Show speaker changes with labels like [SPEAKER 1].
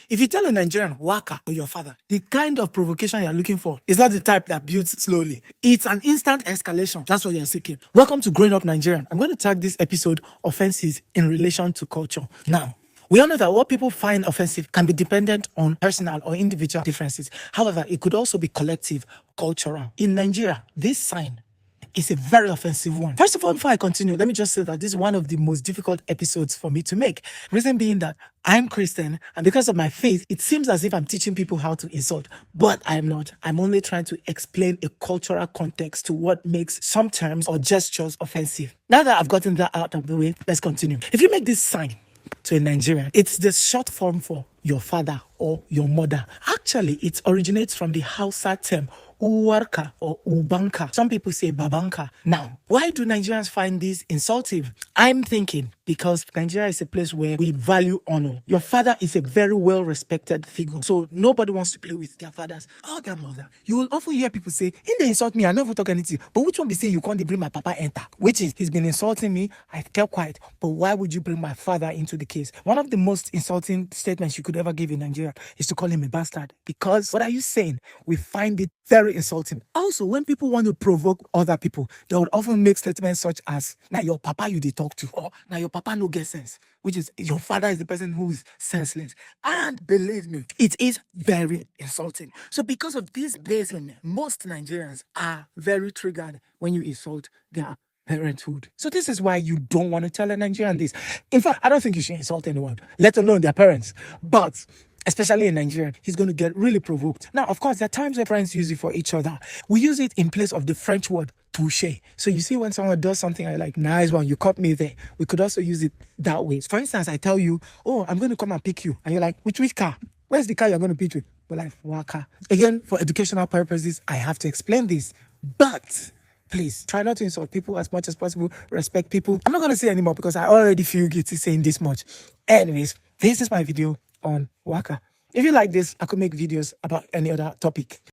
[SPEAKER 1] If you tell a Nigerian Waka or your father, the kind of provocation you're looking for is not the type that builds slowly. It's an instant escalation. That's what you're seeking. Welcome to Growing Up Nigerian. I'm going to tag this episode offenses in relation to culture. Now, we all know that what people find offensive can be dependent on personal or individual differences. However, it could also be collective, cultural. In Nigeria, this sign is a very offensive one. First of all, before I continue, let me just say that this is one of the most difficult episodes for me to make. Reason being that I'm Christian, and because of my faith, it seems as if I'm teaching people how to insult, but I'm not. I'm only trying to explain a cultural context to what makes some terms or gestures offensive. Now that I've gotten that out of the way, let's continue. If you make this sign to a Nigerian, it's the short form for your father or your mother. Actually, it originates from the Hausa term Uwarka or Ubanka. Some people say Babanka. Now, why do Nigerians find this insulting? I'm thinking because Nigeria is a place where we value honor. Your father is a very well-respected figure, so nobody wants to play with their fathers or their mother. You will often hear people say, "In they insult me, I never talk anything." But which one be say you can't bring my papa enter? Which is, he's been insulting me, I kept quiet. But why would you bring my father into the case? One of the most insulting statements you could ever give in Nigeria is to call him a bastard. Because what are you saying? We find it very insulting. Also, when people want to provoke other people, they would often make statements such as, "Now your papa you they talk to," or "Now your papa no get sense," which is your father is the person who is senseless. And believe me, it is very insulting. So because of this reason, most Nigerians are very triggered when you insult their parenthood. So this is why you don't want to tell a Nigerian this. In fact, I don't think you should insult anyone, let alone their parents. But especially in Nigeria, he's going to get really provoked. Now, of course, there are times where friends use it for each other. We use it in place of the French word touche. So you see when someone does something, I like, "Nice one, you caught me there." We could also use it that way. For instance, I tell you, "Oh, I'm going to come and pick you." And you're like, which car? Where's the car you're going to pick with? We're like, Waka. Again, for educational purposes, I have to explain this. But please, try not to insult people as much as possible. Respect people. I'm not going to say anymore because I already feel guilty saying this much. Anyways, this is my video on Waka. If you like this, I could make videos about any other topic.